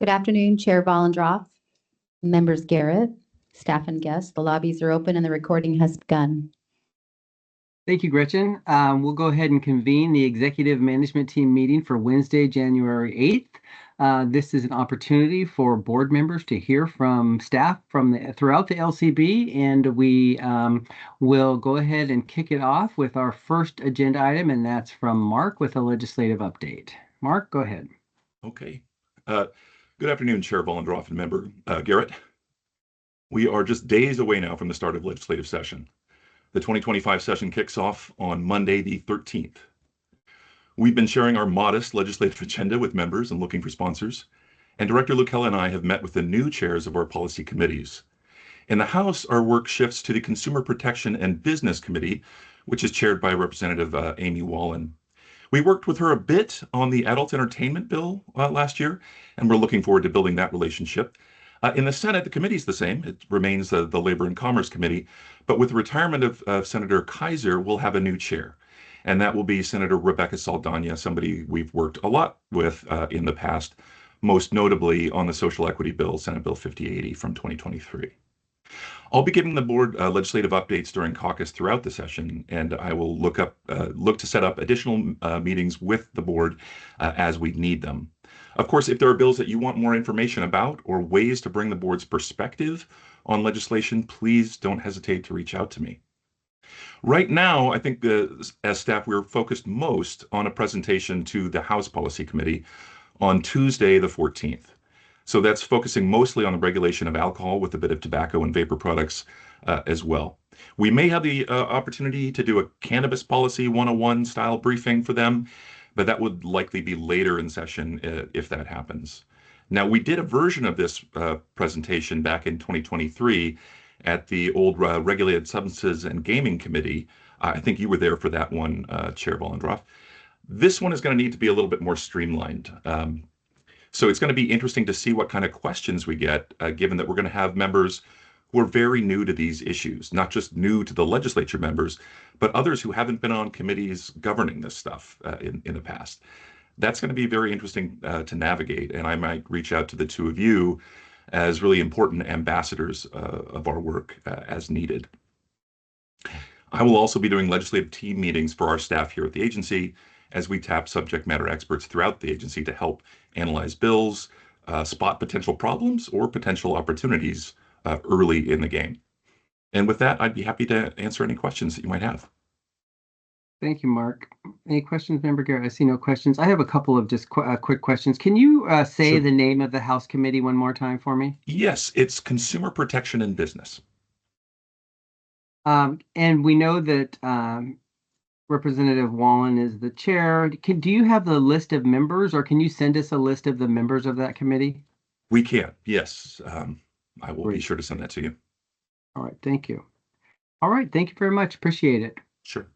Good afternoon, Chair Bollendroff, members Garrett, staff and guests. The lobbies are open and the recording has begun. Thank you, Gretchen. We'll go ahead and convene the executive management team meeting for Wednesday, January 8th. This is an opportunity for board members to hear from staff throughout the LCB, and we will go ahead and kick it off with our first agenda item, and that's from Mark with a legislative update. Mark, go ahead. Okay. Good afternoon, Chair Bollendroff and member Garrett. We are just days away now from the start of legislative session. The 2025 session kicks off on Monday, the 13th. We've been sharing our modest legislative agenda with members and looking for sponsors, and Director Lucella and I have met with the new chairs of our policy committees. In the House, our work shifts to the Consumer Protection and Business Committee, which is chaired by Representative Amy Wallen. We worked with her a bit on the adult entertainment bill last year, and we're looking forward to building that relationship. In the Senate, the committee's the same. It remains the Labor and Commerce Committee, but with the retirement of Senator Kaiser, we'll have a new chair, and that will be Senator Rebecca Saldana, somebody we've worked a lot with in the past, most notably on the social equity bill, Senate Bill 5080 from 2023. I'll be giving the board legislative updates during caucus throughout the session, and I will look to set up additional meetings with the board as we need them. Of course, if there are bills that you want more information about or ways to bring the board's perspective on legislation, please don't hesitate to reach out to me. Right now, I think as staff, we're focused most on a presentation to the House Policy Committee on Tuesday, the 14th. So that's focusing mostly on the regulation of alcohol with a bit of tobacco and vapor products as well. We may have the opportunity to do a cannabis policy 101 style briefing for them, but that would likely be later in session if that happens. Now, we did a version of this presentation back in 2023 at the old Regulated Substances and Gaming Committee. I think you were there for that one, Chair Bollendroff. This one is going to need to be a little bit more streamlined. So it's going to be interesting to see what kind of questions we get, given that we're going to have members who are very new to these issues, not just new to the legislature members, but others who haven't been on committees governing this stuff in the past. That's going to be very interesting to navigate, and I might reach out to the two of you as really important ambassadors of our work as needed. I will also be doing legislative team meetings for our staff here at the agency as we tap subject matter experts throughout the agency to help analyze bills, spot potential problems or potential opportunities early in the game. And with that, I'd be happy to answer any questions that you might have. Thank you, Mark. Any questions, Member Garrett? I see no questions. I have a couple of just quick questions. Can you say Sure. the name of the House committee one more time for me? Yes, it's Consumer Protection and Business. And we know that Representative Wallen is the chair. Do you have the list of members, or can you send us a list of the members of that committee? We can, yes. I will be Great. sure to send that to you. All right, thank you. All right, thank you very much. Appreciate it. Sure.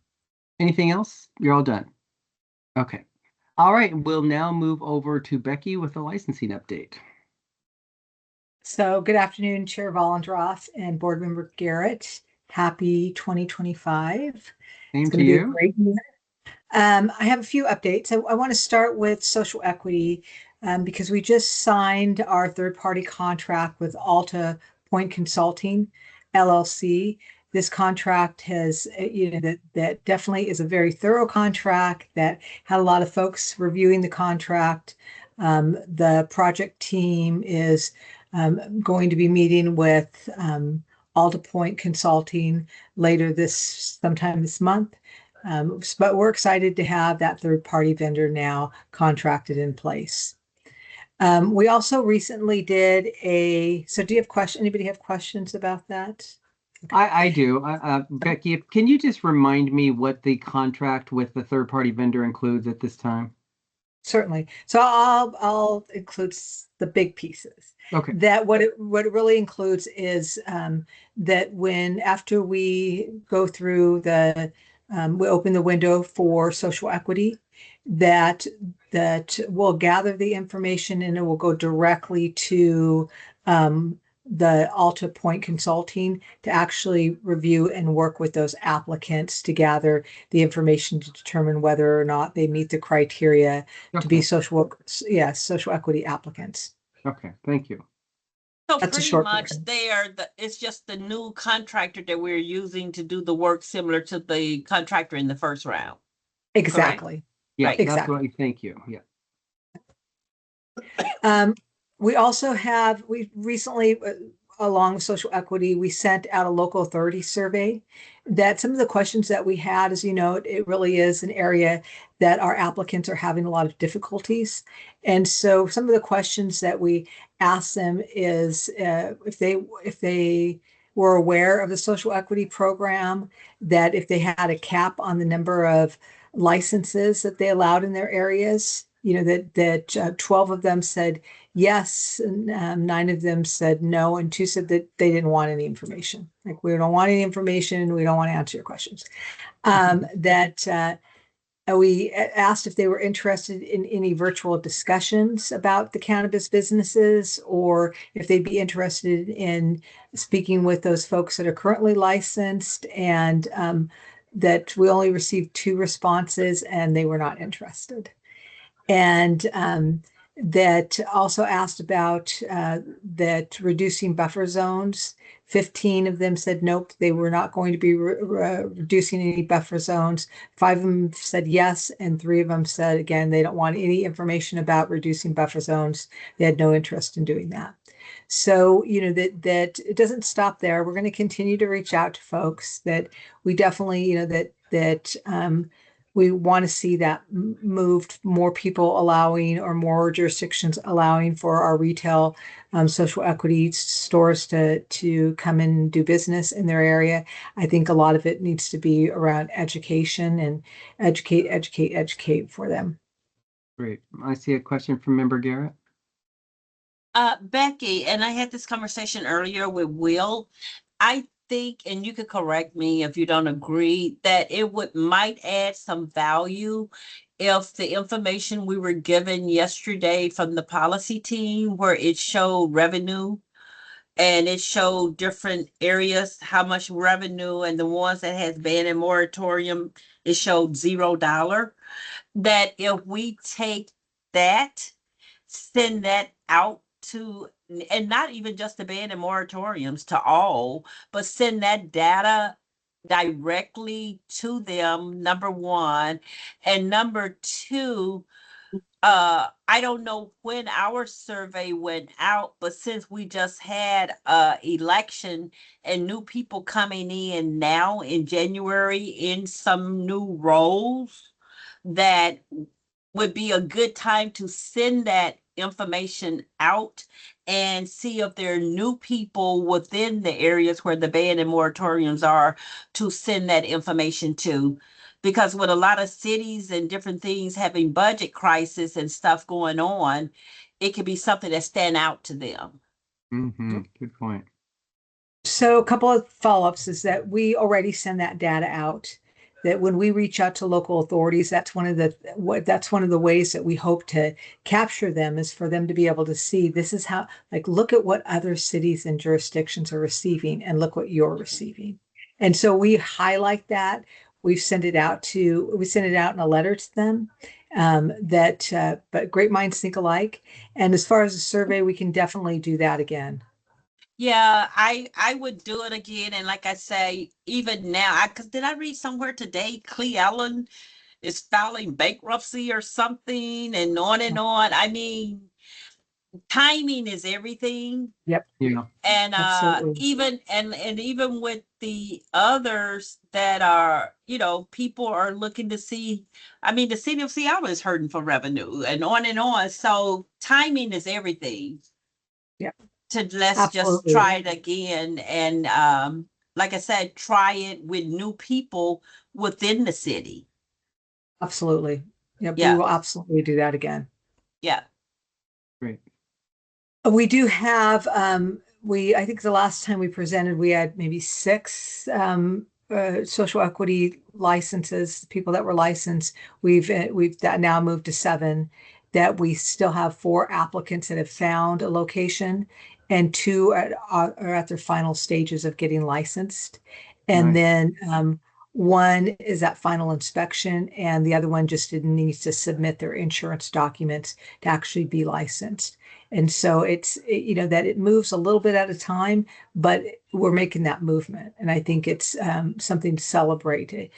Anything else? You're all done. Okay. All right, we'll now move over to Becky with the licensing update. So good afternoon, Chair Bollendroff and Board Member Garrett. Happy 2025. Same It's to going to be a you. great year. I have a few updates. I want to start with social equity because we just signed our third-party contract with Alta Point Consulting, LLC. This contract has, that definitely is a very thorough contract that had a lot of folks reviewing the contract. The project team is going to be meeting with Alta Point Consulting sometime this month. But we're excited to have that third-party vendor now contracted in place. We also recently did so do you have anybody have questions about that? Okay. I do. Becky, can you just remind me what the contract with the third-party vendor includes at this time? Certainly. So I'll include the big pieces. Okay. That what it really includes is that after we go through we open the window for social equity, that we'll gather the information and it will go directly to the Alta Point Consulting to actually review and work with those applicants to gather the information to determine whether or not they meet the criteria to be social equity applicants. Okay, thank you. So That's a pretty short much version. it's just the new contractor that we're using to do the work similar to the contractor in the first round. Exactly. Yeah, Right. that's Exactly. what, thank you. Yeah. We also we recently, along with social equity, we sent out a local authority survey that some of the questions that we had, as you know, it really is an area that our applicants are having a lot of difficulties. And so some of the questions that we asked them is if they were aware of the social equity program, that if they had a cap on the number of licenses that they allowed in their areas, that 12 of them said yes, and 9 of them said no, and 2 said that they didn't want any information. Like, we don't want any information. We don't want to answer your questions. That we asked if they were interested in any virtual discussions about the cannabis businesses, or if they'd be interested in speaking with those folks that are currently licensed, and that we only received 2 responses and they were not interested. And that also asked about that reducing buffer zones. 15 of them said nope, they were not going to be reducing any buffer zones. 5 of them said yes, and 3 of them said, again, they don't want any information about reducing buffer zones. They had no interest in doing that. So, that it doesn't stop there. We're going to continue to reach out to folks. That we definitely, that we want to see that moved, more people allowing, or more jurisdictions allowing for our retail social equity stores to come in and do business in their area. I think a lot of it needs to be around education, and educate for them. Great. I see a question from Member Garrett. Becky, and I had this conversation earlier with Will. I think, and you could correct me if you don't agree, that it might add some value if the information we were given yesterday from the policy team, where it showed revenue and it showed different areas, how much revenue, and the ones that has been in moratorium, it showed $0. That if we take that, send that out to, and not even just the ban and moratoriums, to all, but send that data directly to them, number one. And number two, I don't know when our survey went out, but since we just had a election and new people coming in now in January in some new roles, that would be a good time to send that information out and see if there are new people within the areas where the ban and moratoriums are, to send that information to. Because with a lot of cities and different things having budget crisis and stuff going on, it could be something that stand out to them. Mm-hmm. Good point. So a couple of follow-ups is that we already send that data out. That when we reach out to local authorities, that's one of the ways that we hope to capture them, is for them to be able to see, this is how, like, look at what other cities and jurisdictions are receiving, and look what you're receiving. And so we highlight that. We send it out in a letter to them. But great minds think alike. And as far as the survey, we can definitely do that again. Yeah, I would do it again. And like I say, even now, because did I read somewhere today, Cle Allen is filing bankruptcy or something, and on and on. I mean, timing is everything. Yep. Yeah. And Absolutely. even with the others that are, people are looking to see. I mean, the city of Seattle is hurting for revenue, and on and on. So timing is everything. Yeah. Let's just Absolutely. try it again, and like I said, try it with new people within the city. Absolutely. Yep. We Yeah. will absolutely do that again. Yeah. Great. We do have, I think the last time we presented, we had maybe 6 social equity licenses, people that were licensed. We've that now moved to 7. That we still have 4 applicants that have found a location, and 2 are at their final stages of getting licensed. And Nice. then 1 is at final inspection, and the other one just needs to submit their insurance documents to actually be licensed. And so that it moves a little bit at a time, but we're making that movement. And I think it's something to celebrate, and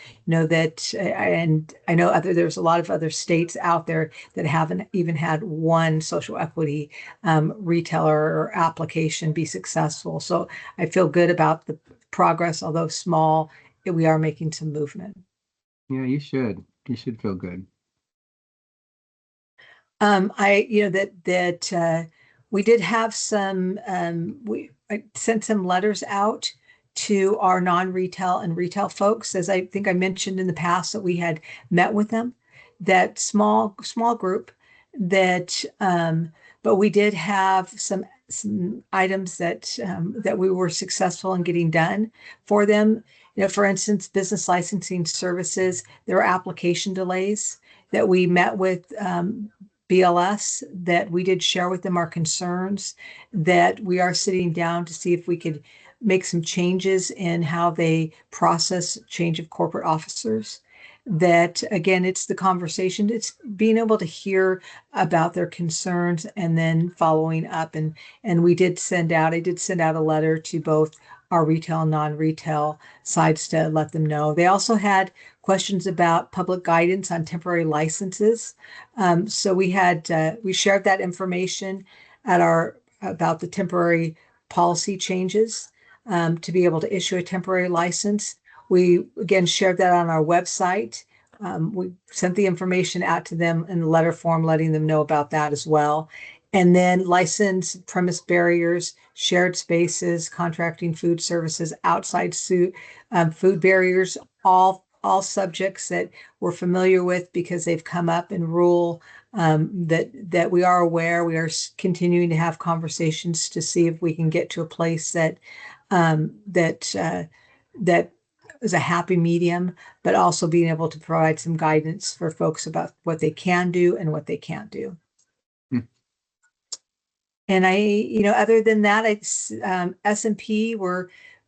I know there's a lot of other states out there that haven't even had one social equity retailer or application be successful. So I feel good about the progress, although small, we are making some movement. Yeah, you should. You should feel good. We did have some, I sent some letters out to our non-retail and retail folks, as I think I mentioned in the past that we had met with them, that small group but we did have some items that we were successful in getting done for them. For instance, business licensing services, there were application delays that we met with BLS, that we did share with them our concerns, that we are sitting down to see if we could make some changes in how they process change of corporate officers. That again, it's the conversation, it's being able to hear about their concerns and then following up. And I did send out a letter to both our retail and non-retail sides to let them know. They also had questions about public guidance on temporary licenses. So we shared that information about the temporary policy changes to be able to issue a temporary license. We again shared that on our website. We sent the information out to them in letter form, letting them know about that as well. And then license, premise barriers, shared spaces, contracting food services, outside food barriers, all subjects that we're familiar with because they've come up in rule, that we are aware. We are continuing to have conversations to see if we can get to a place that is a happy medium, but also being able to provide some guidance for folks about what they can do and what they can't do. And other than that, it's S&P,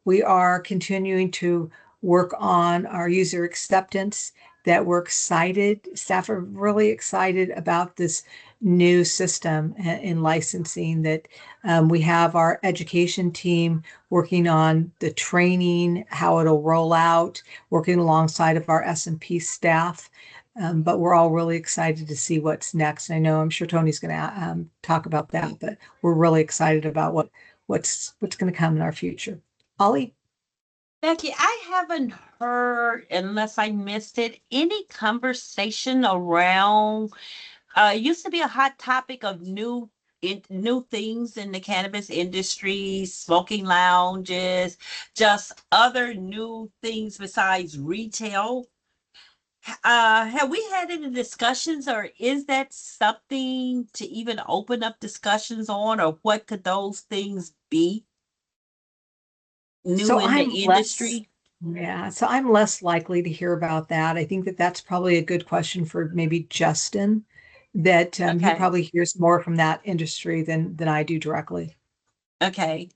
we are continuing to work on our user acceptance, that we're excited. Staff are really excited about this new system in licensing, that we have our education team working on the training, how it'll roll out, working alongside of our S&P staff. But we're all really excited to see what's next. I'm sure Tony's going to talk about that, but we're really excited about what's going to come in our future. Ollie? Becky, I haven't heard, unless I missed it, any conversation around, it used to be a hot topic of new things in the cannabis industry, smoking lounges, just other new things besides retail. Have we had any discussions, or is that something to even open up discussions on, or what could those things be? New in the industry? So I'm less likely to hear about that. I think that's probably a good question for maybe Justin, that he probably hears more from that industry than I do directly. Okay.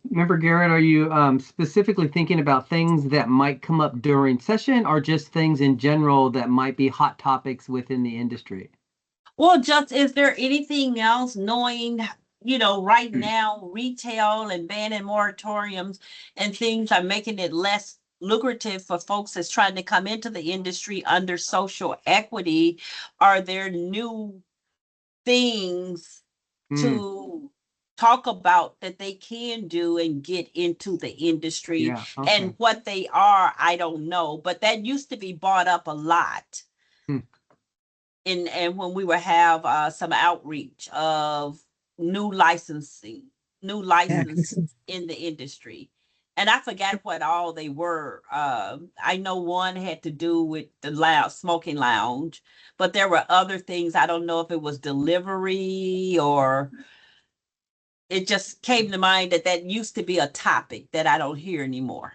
Member Garrett, are you specifically thinking about things that might come up during session, or just things in general that might be hot topics within the industry? Well, just, is there anything else, knowing, right now retail and banning moratoriums and things are making it less lucrative for folks that's trying to come into the industry under social equity? Are there new things to talk about that they can do and get into the industry? Yeah, okay. And what they are, I don't know, but that used to be brought up a lot. And when we would have some outreach of new license in the industry. And I forgot what all they were. I know one had to do with the smoking lounge, but there were other things. I don't know if it was delivery, or it just came to mind that used to be a topic that I don't hear anymore.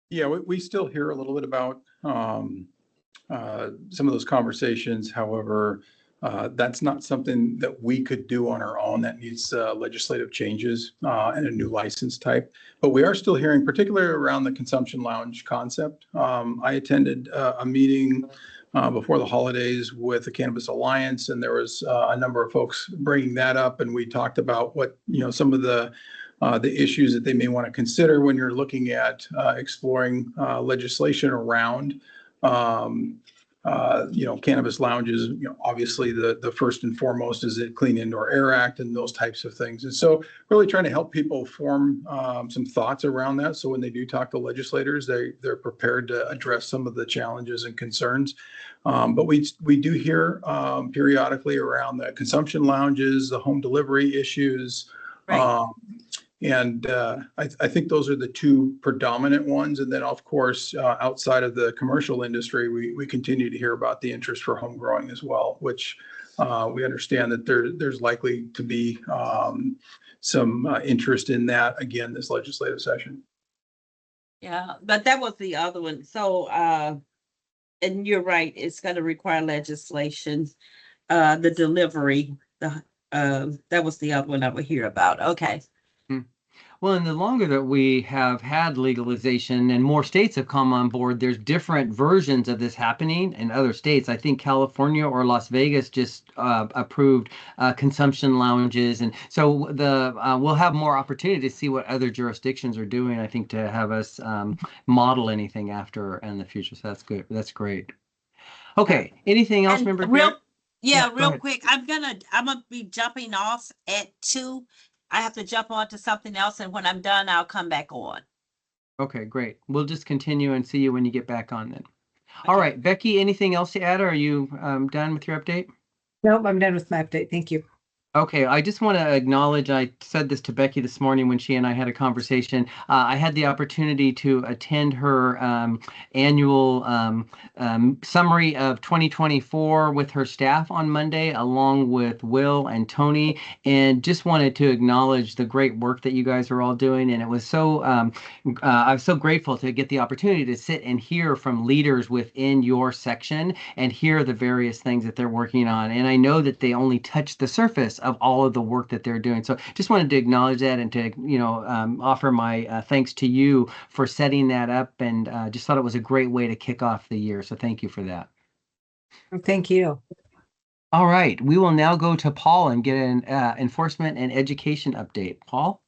Yeah, we still hear a little bit about some of those conversations. However, that's not something that we could do on our own. That needs legislative changes and a new license type. But we are still hearing, particularly around the consumption lounge concept. I attended a meeting before the holidays with the Cannabis Alliance, and there was a number of folks bringing that up, and we talked about what, some of the issues that they may want to consider when you're looking at exploring legislation around cannabis lounges. Obviously the first and foremost is the Clean Indoor Air Act and those types of things. And so really trying to help people form some thoughts around that. So when they do talk to legislators, they're prepared to address some of the challenges and concerns. But we do hear periodically around the consumption lounges, the home delivery issues. Right. I think those are the two predominant ones. And then, of course, outside of the commercial industry, we continue to hear about the interest for home growing as well, which we understand that there's likely to be some interest in that again this legislative session. Yeah, but that was the other one. So, and you're right, it's going to require legislation, the delivery, that was the other one I would hear about. Okay. Well, and the longer that we have had legalization and more states have come on board, there's different versions of this happening in other states. I think California or Las Vegas just approved consumption lounges. And so we'll have more opportunity to see what other jurisdictions are doing, I think, to have us model anything after in the future. So that's good. That's great. Okay. Anything else, And Member real Garrett? Yeah, Go real ahead. quick. I'm gonna be jumping off at 2. I have to jump on to something else, and when I'm done, I'll come back on. Okay, great. We'll just continue and see you when you get back on then. All Okay. right, Becky, anything else to add, or are you done with your update? Nope, I'm done with my update. Thank you. Okay, I just want to acknowledge, I said this to Becky this morning when she and I had a conversation. I had the opportunity to attend her annual summary of 2024 with her staff on Monday, along with Will and Tony, and just wanted to acknowledge the great work that you guys are all doing. And it was so, I was so grateful to get the opportunity to sit and hear from leaders within your section and hear the various things that they're working on. And I know that they only touch the surface of all of the work that they're doing. So just wanted to acknowledge that and to, offer my thanks to you for setting that up, and just thought it was a great way to kick off the year. So thank you for that. Thank you. All right, we will now go to Paul and get an enforcement and education update. Paul?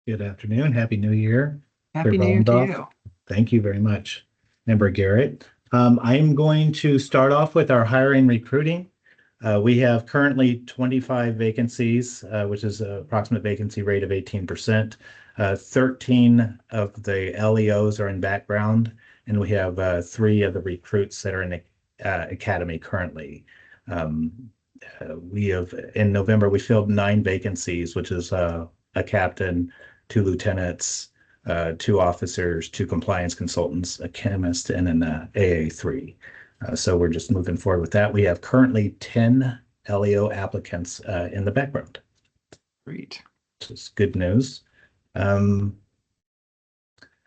Good afternoon. Happy New Year. Happy New Year to Vollenhoff. you. Thank you very much, Member Garrett. I'm going to start off with our hiring recruiting. We have currently 25 vacancies, which is an approximate vacancy rate of 18%. 13 of the LEOs are in background, and we have 3 of the recruits that are in the academy currently. In November, we filled 9 vacancies, which is a captain, 2 lieutenants, 2 officers, 2 compliance consultants, a chemist, and an AA3. So we're just moving forward with that. We have currently 10 LEO applicants in the background. Great. This is good news.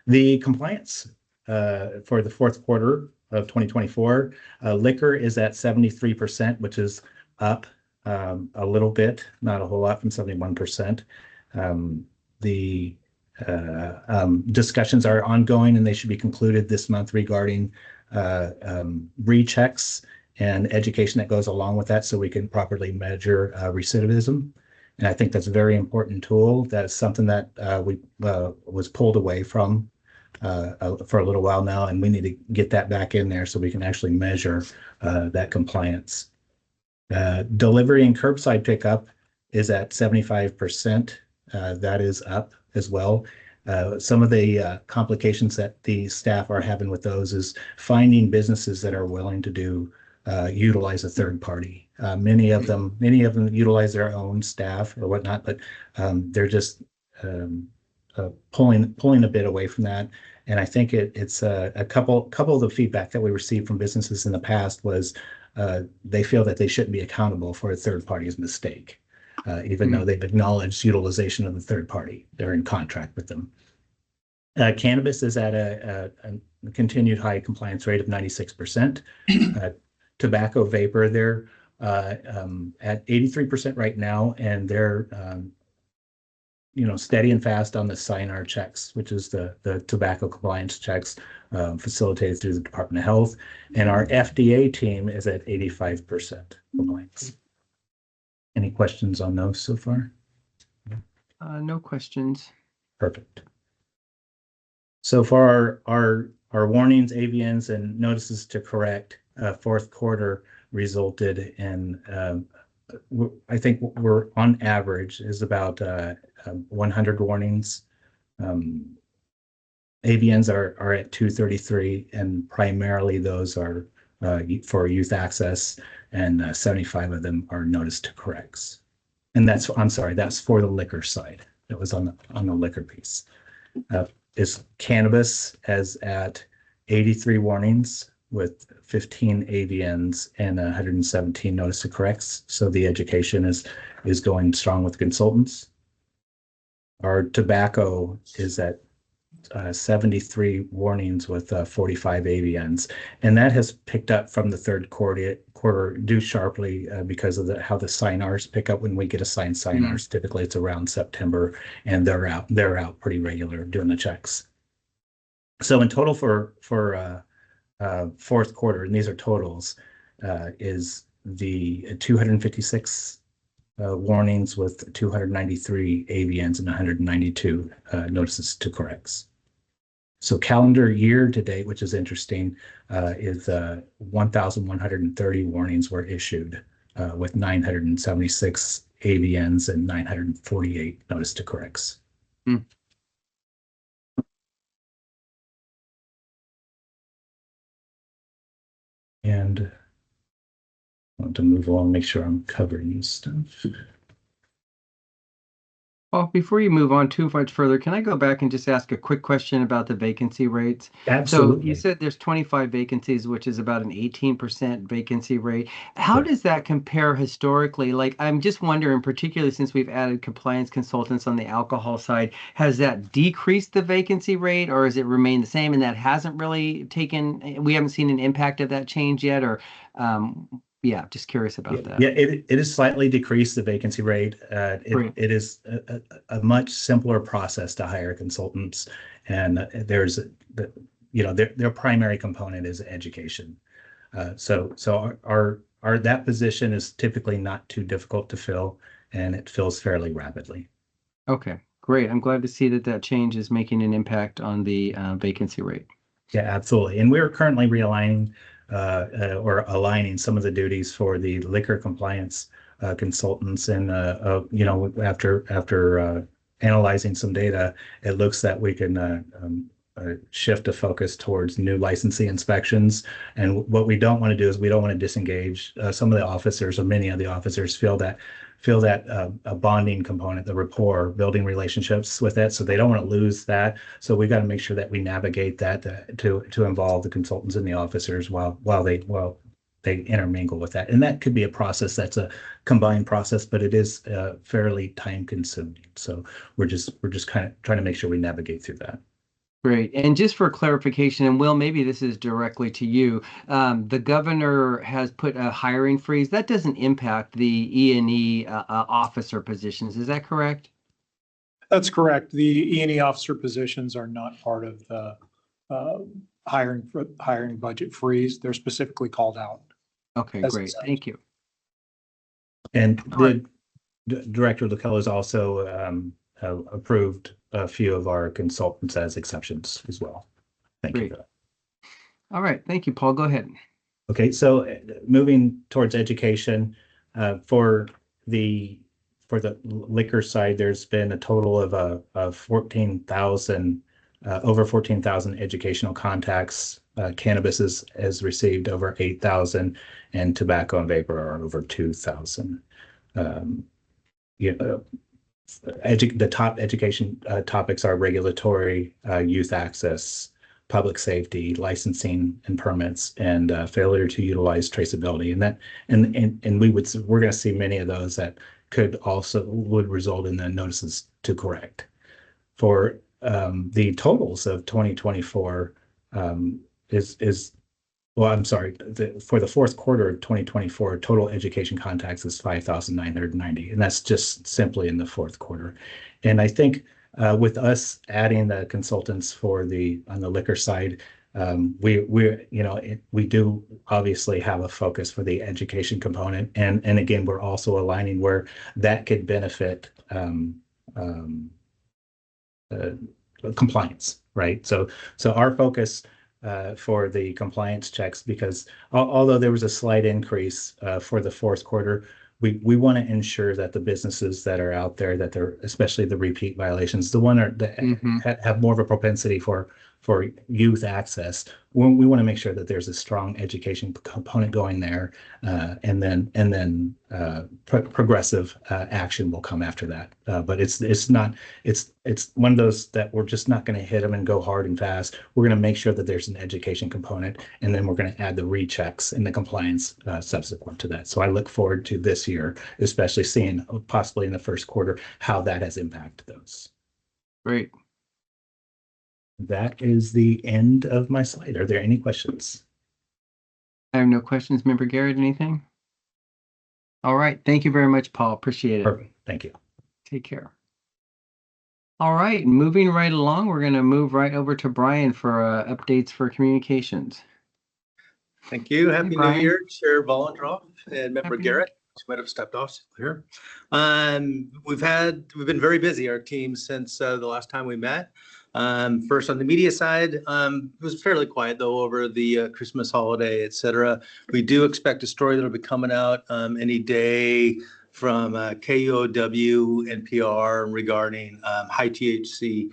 The compliance for the fourth quarter of 2024, liquor is at 73%, which is up a little bit, not a whole lot, from 71%. The discussions are ongoing, and they should be concluded this month regarding rechecks and education that goes along with that, so we can properly measure recidivism. And I think that's a very important tool. That's something that we was pulled away from for a little while now, and we need to get that back in there so we can actually measure that compliance. Delivery and curbside pickup is at 75%. That is up as well. Some of the complications that the staff are having with those is finding businesses that are willing to utilize a third party. Many of them utilize their own staff or whatnot, but they're just pulling a bit away from that. And I think it's a couple of the feedback that we received from businesses in the past was they feel that they shouldn't be accountable for a third party's mistake. Even though they've acknowledged utilization of the third party. They're in contract with them. Cannabis is at a continued high compliance rate of 96%. Tobacco vapor, they're at 83% right now, and they're steady and fast on the SINAR checks, which is the tobacco compliance checks facilitated through the Department of Health. And our FDA team is at 85% compliance. Any questions on those so far? No questions. Perfect. So far, our warnings, AVNs, and notices to correct fourth quarter resulted in, I think we're on average is about 100 warnings. AVNs are at 233, and primarily those are for youth access, and 75 of them are notice to corrects. And I'm sorry, that's for the liquor side. That was on the liquor piece. Is cannabis as at 83 warnings with 15 AVNs and 117 notice to corrects. So the education is going strong with consultants. Our tobacco is at 73 warnings with 45 AVNs, and that has picked up from the third quarter due sharply because of how the SINARs pick up when we get assigned SINARs. Typically, it's around September, and they're out pretty regular doing the checks. So in total for fourth quarter, and these are totals, is the 256 warnings with 293 AVNs and 192 notices to corrects. So calendar year to date, which is interesting, is 1,130 warnings were issued with 976 AVNs and 948 notice to corrects. And I want to move along, make sure I'm covering this stuff. Well, before you move on too much further, can I go back and just ask a quick question about the vacancy rates? Absolutely. So you said there's 25 vacancies, which is about an 18% vacancy rate. How does that compare historically? Like, I'm just wondering, particularly since we've added compliance consultants on the alcohol side, has that decreased the vacancy rate, or has it remained the same and that hasn't really we haven't seen an impact of that change yet? Or yeah, just curious about that. Yeah, it is slightly decreased the vacancy rate. It is a much simpler process to hire consultants, and there's their primary component is education. So our that position is typically not too difficult to fill, and it fills fairly rapidly. Okay, great. I'm glad to see that change is making an impact on the vacancy rate. Yeah, absolutely. And we're currently realigning or aligning some of the duties for the liquor compliance consultants. And, after analyzing some data, it looks that we can shift a focus towards new licensing inspections. And what we don't want to do is we don't want to disengage some of the officers, or many of the officers feel that a bonding component, the rapport, building relationships with it. So they don't want to lose that. So we got to make sure that we navigate that to involve the consultants and the officers while they intermingle with that. And that could be a process that's a combined process, but it is fairly time consuming. So we're just kind of trying to make sure we navigate through that. Great. And just for clarification, and Will, maybe this is directly to you, the governor has put a hiring freeze. That doesn't impact the E&E officer positions. Is that correct? That's correct. The E&E officer positions are not part of the hiring budget freeze. They're specifically called out. Okay, great. Thank you. And Director Luckello has also approved a few of our consultants as exceptions as well. Thank you for that. All right. Thank you, Paul. Go ahead. Okay, so moving towards education, for the liquor side, there's been a total of 14,000, over 14,000 educational contacts. Cannabis has received over 8,000, and tobacco and vapor are over 2,000. The top education topics are regulatory, youth access, public safety, licensing and permits, and failure to utilize traceability. And we're going to see many of those that would result in the notices to correct. For the totals of 2024 for the fourth quarter of 2024, total education contacts is 5,990, and that's just simply in the fourth quarter. And I think with us adding the consultants for on the liquor side, we do obviously have a focus for the education component, and again, we're also aligning where that could benefit compliance, right? So our focus for the compliance checks, because although there was a slight increase for the fourth quarter, we want to ensure that the businesses that are out there, that they're, especially the repeat violations, the one that have more of a propensity for youth access, we want to make sure that there's a strong education component going there, and then progressive action will come after that. But it's one of those that we're just not going to hit them and go hard and fast. We're going to make sure that there's an education component, and then we're going to add the rechecks and the compliance subsequent to that. So I look forward to this year, especially seeing possibly in the first quarter how that has impacted those. Great. That is the end of my slide. Are there any questions? I have no questions. Member Garrett, anything? All right. Thank you very much, Paul. Appreciate it. Perfect. Thank you. Take care. All right. Moving right along, we're going to move right over to Brian for updates for communications. Thank you. Happy New Brian. Year, Chair Volendroff and Member Happy- Garrett. She might have stepped off here. We've been very busy, our team, since the last time we met. First on the media side, it was fairly quiet though over the Christmas holiday, etc. We do expect a story that'll be coming out any day from KUOW NPR regarding high THC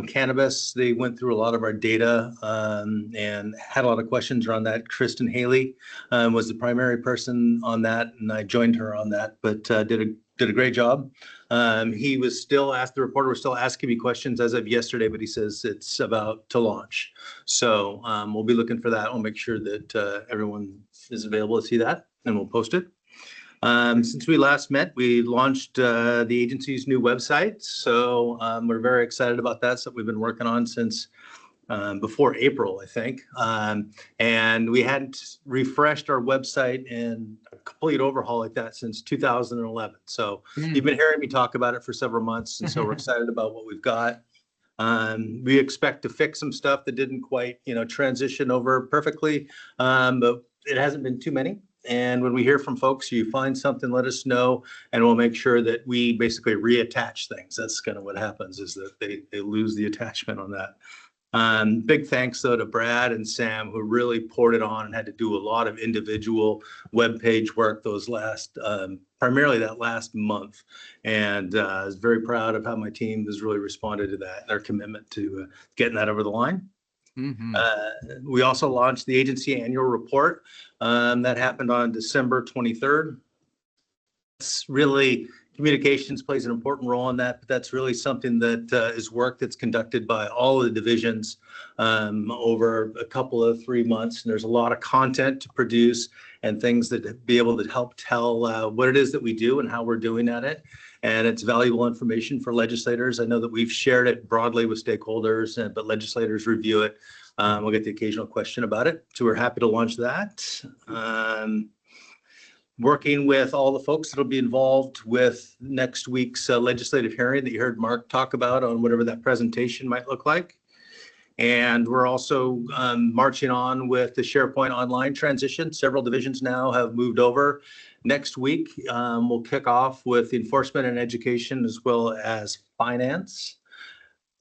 cannabis. They went through a lot of our data and had a lot of questions around that. Kristen Haley was the primary person on that, and I joined her on that, but did a great job. The reporter was still asking me questions as of yesterday, but he says it's about to launch. So we'll be looking for that. We'll make sure that everyone is available to see that, and we'll post it. Since we last met, we launched the agency's new website. So we're very excited about that. So we've been working on since before April, I think. And we hadn't refreshed our website in a complete overhaul like that since 2011. So you've been hearing me talk about it for several months. And so we're excited about what we've got. We expect to fix some stuff that didn't quite, transition over perfectly, but it hasn't been too many. And when we hear from folks, you find something, let us know, and we'll make sure that we basically reattach things. That's kind of what happens, is that they lose the attachment on that. Big thanks though to Brad and Sam, who really poured it on and had to do a lot of individual web page work those primarily that last month. And I was very proud of how my team has really responded to that, their commitment to getting that over the line. We also launched the agency annual report that happened on December 23rd. It's really, communications plays an important role in that, but that's really something that is work that's conducted by all of the divisions over a couple of 3 months. And there's a lot of content to produce and things that be able to help tell what it is that we do and how we're doing at it. And it's valuable information for legislators. I know that we've shared it broadly with stakeholders, but legislators review it. We'll get the occasional question about it. So we're happy to launch that. Working with all the folks that'll be involved with next week's legislative hearing that you heard Mark talk about on whatever that presentation might look like. And we're also marching on with the SharePoint Online transition. Several divisions now have moved over. Next week, we'll kick off with enforcement and education as well as finance.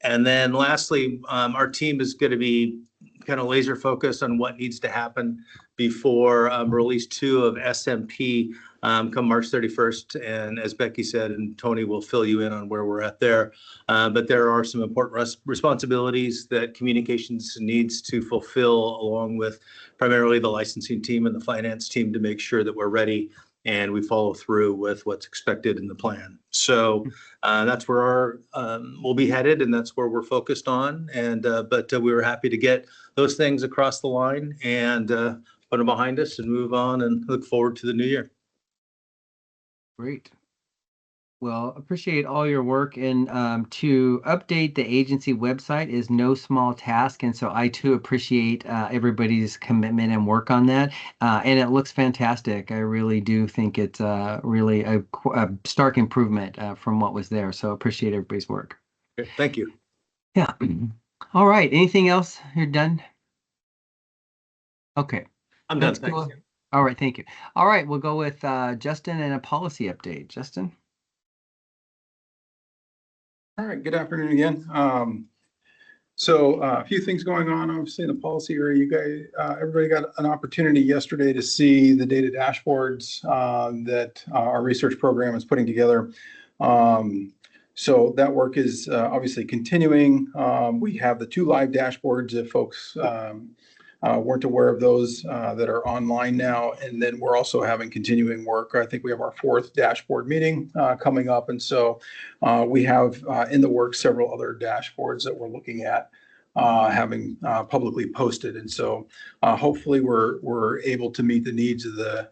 And then lastly, our team is going to be kind of laser focused on what needs to happen before release 2 of SMP come March 31st. And as Becky said, and Tony will fill you in on where we're at there. But there are some important responsibilities that communications needs to fulfill, along with primarily the licensing team and the finance team, to make sure that we're ready and we follow through with what's expected in the plan. So that's where we'll be headed, and that's where we're focused on. And but we were happy to get those things across the line and put them behind us and move on and look forward to the new year. Great. Well, appreciate all your work, and to update the agency website is no small task, and so I too appreciate everybody's commitment and work on that. And it looks fantastic. I really do think it's really a stark improvement from what was there. So appreciate everybody's work. Okay, thank you. Yeah. All right. Anything else? You're done? Okay. I'm done. Let's go. Thanks. All right. Thank you. All right. We'll go with Justin and a policy update. Justin? All right, good afternoon again. So a few things going on, obviously, in the policy area. You guys, everybody got an opportunity yesterday to see the data dashboards that our research program is putting together. So that work is obviously continuing. We have the 2 live dashboards if folks weren't aware of those that are online now. And then we're also having continuing work. I think we have our 4th dashboard meeting coming up. And so we have in the works several other dashboards that we're looking at having publicly posted. And so hopefully we're able to meet the needs of the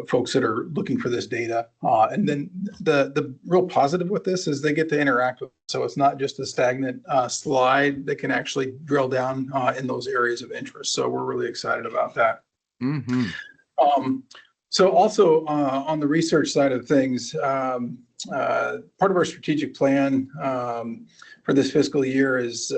folks that are looking for this data. And then the real positive with this is they get to interact with it. So it's not just a stagnant slide. They can actually drill down in those areas of interest. So we're really excited about that. Mm-hmm. So also on the research side of things, part of our strategic plan for this fiscal year is,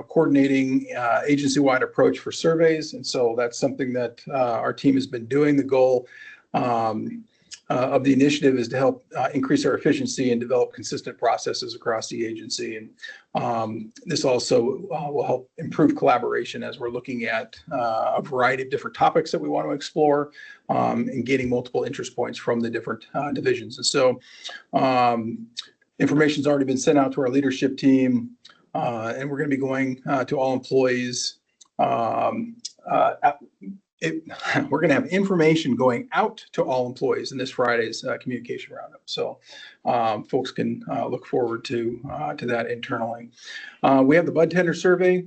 coordinating agency-wide approach for surveys. And so that's something that our team has been doing. The goal of the initiative is to help increase our efficiency and develop consistent processes across the agency. And this also will help improve collaboration as we're looking at a variety of different topics that we want to explore and gaining multiple interest points from the different divisions. And so information's already been sent out to our leadership team, and we're going to be going to all employees. We're going to have information going out to all employees in this Friday's communication roundup. So folks can look forward to that internally. We have the bud tender survey.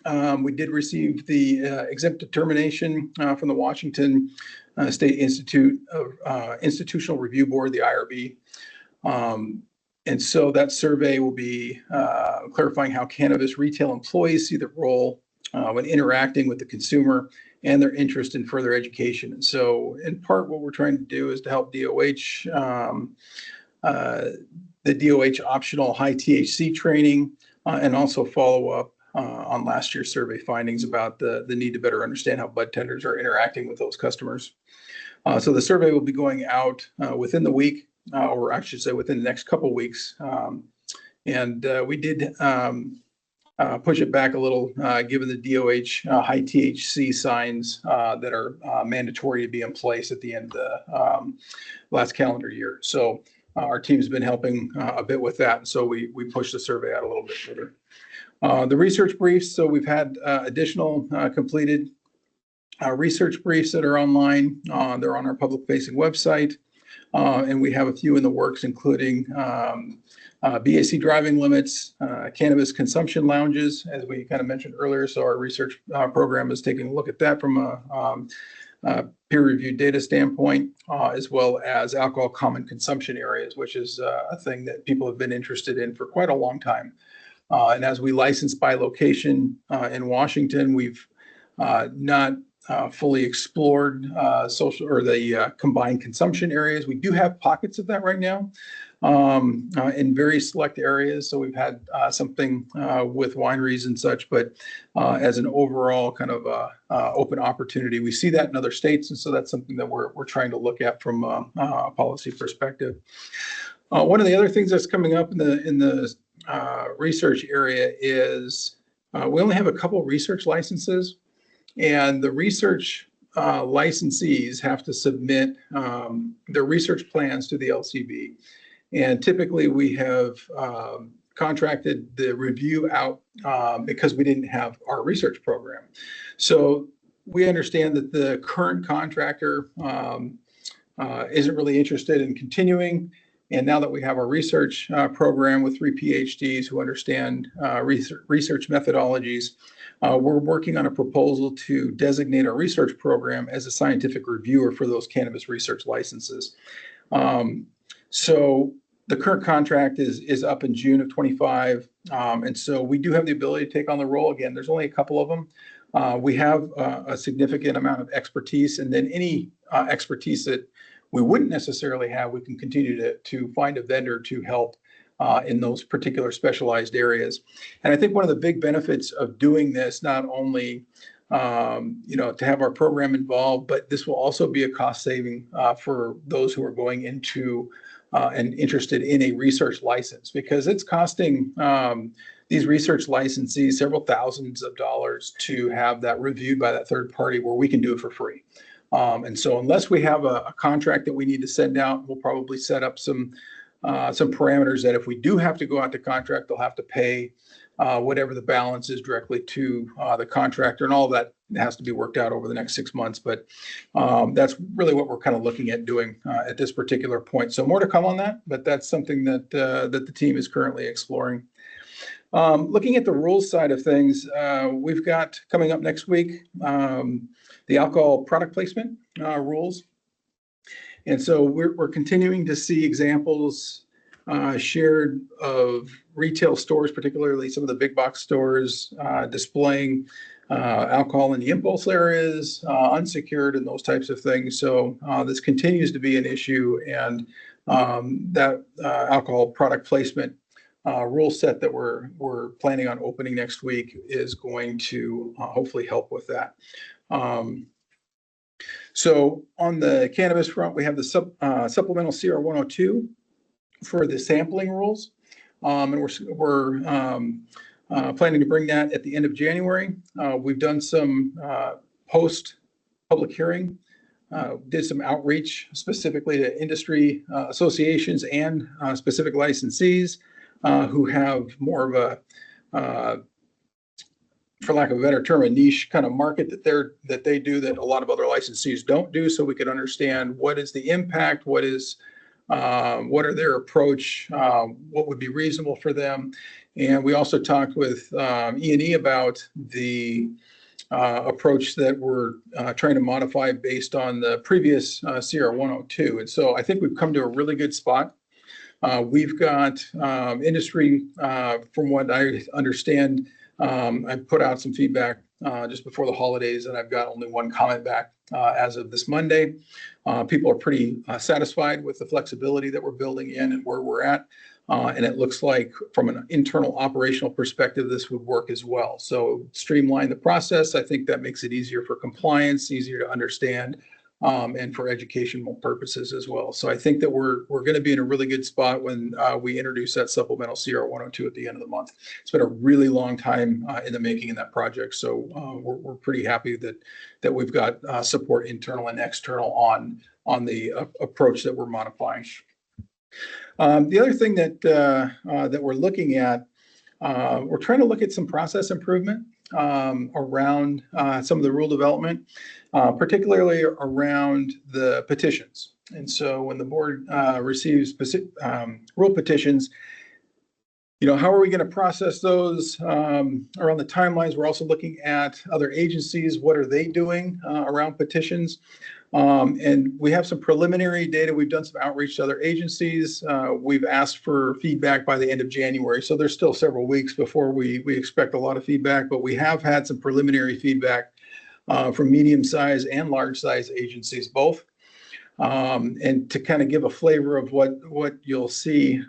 We did receive the exempt determination from the Washington State Institute of Institutional Review Board, the IRB. And so that survey will be clarifying how cannabis retail employees see the role when interacting with the consumer and their interest in further education. And so in part, what we're trying to do is to help DOH, the DOH optional high THC training, and also follow up on last year's survey findings about the need to better understand how bud tenders are interacting with those customers. So the survey will be going out within the week, or I should say within the next couple of weeks. And we did push it back a little, given the DOH high THC signs that are mandatory to be in place at the end of the last calendar year. So our team's been helping a bit with that. So we pushed the survey out a little bit further. The research briefs, so we've had additional completed research briefs that are online. They're on our public-facing website. And we have a few in the works, including BAC driving limits, cannabis consumption lounges, as we kind of mentioned earlier. So our research program is taking a look at that from a peer-reviewed data standpoint, as well as alcohol common consumption areas, which is a thing that people have been interested in for quite a long time. And as we license by location in Washington, we've not fully explored social or the combined consumption areas. We do have pockets of that right now in very select areas. So we've had something with wineries and such, but as an overall kind of open opportunity, we see that in other states. And so that's something that we're trying to look at from a policy perspective. One of the other things that's coming up in the research area is we only have a couple research licenses. And the research licensees have to submit their research plans to the LCB. And typically we have contracted the review out because we didn't have our research program. So we understand that the current contractor isn't really interested in continuing. And now that we have our research program with 3 PhDs who understand research methodologies, we're working on a proposal to designate our research program as a scientific reviewer for those cannabis research licenses. So the current contract is up in June of 25. And so we do have the ability to take on the role. Again, there's only a couple of them. We have a significant amount of expertise, and then any expertise that we wouldn't necessarily have, we can continue to find a vendor to help in those particular specialized areas. And I think one of the big benefits of doing this, not only to have our program involved, but this will also be a cost saving for those who are going into and interested in a research license, because it's costing these research licensees several thousands of dollars to have that reviewed by that third party, where we can do it for free. And so unless we have a contract that we need to send out, we'll probably set up some parameters that if we do have to go out to contract, they'll have to pay whatever the balance is directly to the contractor, and all that has to be worked out over the next 6 months. But that's really what we're kind of looking at doing at this particular point. So more to come on that, but that's something that the team is currently exploring. Looking at the rules side of things, we've got coming up next week the alcohol product placement rules. And so we're continuing to see examples shared of retail stores, particularly some of the big box stores, displaying alcohol in the impulse areas, unsecured, and those types of things. So this continues to be an issue, and that alcohol product placement rule set that we're planning on opening next week is going to hopefully help with that. So on the cannabis front, we have the supplemental CR 102 for the sampling rules, and we're planning to bring that at the end of January. We've done some post public hearing, did some outreach specifically to industry associations and specific licensees who have more of a for lack of a better term, a niche kind of market that they do that a lot of other licensees don't do. So we could understand what is the impact, what are their approach, what would be reasonable for them. And we also talked with E&E about the approach that we're trying to modify based on the previous CR 102. And so I think we've come to a really good spot. We've got industry, from what I understand, I put out some feedback just before the holidays, and I've got only one comment back as of this Monday. People are pretty satisfied with the flexibility that we're building in and where we're at. And it looks like from an internal operational perspective, this would work as well. So streamline the process. I think that makes it easier for compliance, easier to understand, and for educational purposes as well. So I think that we're going to be in a really good spot when we introduce that supplemental CR 102 at the end of the month. It's been a really long time in the making in that project. So we're pretty happy that we've got support internal and external on the approach that we're modifying. The other thing that we're looking at, we're trying to look at some process improvement around some of the rule development, particularly around the petitions. And so when the board receives rule petitions, how are we going to process those around the timelines? We're also looking at other agencies. What are they doing around petitions? And we have some preliminary data. We've done some outreach to other agencies. We've asked for feedback by the end of January. So there's still several weeks before we expect a lot of feedback, but we have had some preliminary feedback from medium-sized and large-sized agencies, both. And to kind of give a flavor of what you'll see,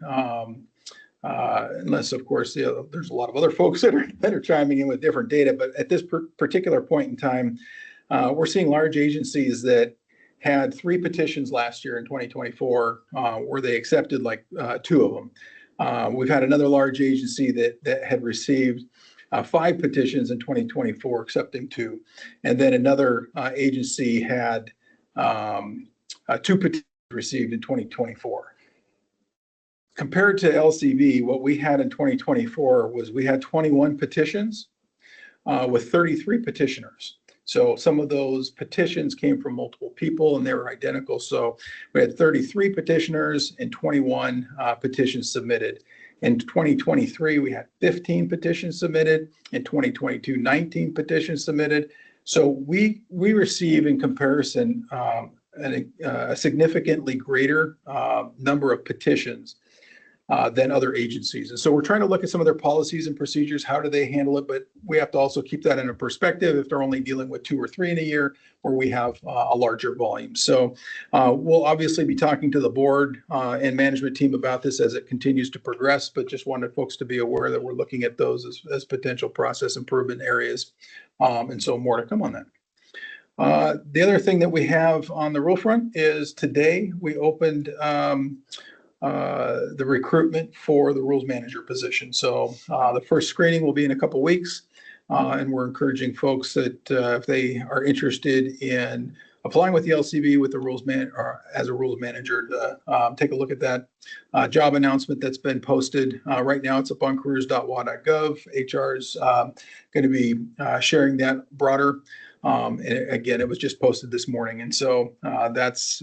unless, of course, there's a lot of other folks that are chiming in with different data. But at this particular point in time, we're seeing large agencies that had 3 petitions last year in 2024, where they accepted like 2 of them. We've had another large agency that had received 5 petitions in 2024, accepting 2. And then another agency had 2 petitions received in 2024. Compared to LCB, what we had in 2024 was we had 21 petitions with 33 petitioners. So some of those petitions came from multiple people and they were identical. So we had 33 petitioners and 21 petitions submitted. In 2023, we had 15 petitions submitted. In 2022, 19 petitions submitted. So we receive, in comparison, a significantly greater number of petitions than other agencies. And so we're trying to look at some of their policies and procedures. How do they handle it? But we have to also keep that in a perspective if they're only dealing with 2 or 3 in a year, or we have a larger volume. So we'll obviously be talking to the board and management team about this as it continues to progress, but just wanted folks to be aware that we're looking at those as potential process improvement areas. And so more to come on that. The other thing that we have on the rule front is today we opened the recruitment for the rules manager position. So the first screening will be in a couple weeks, and we're encouraging folks that if they are interested in applying with the LCB with the rules or as a rules manager, to take a look at that job announcement that's been posted. Right now, it's up on careers.wa.gov. HR is going to be sharing that broader. And again, it was just posted this morning, and so that's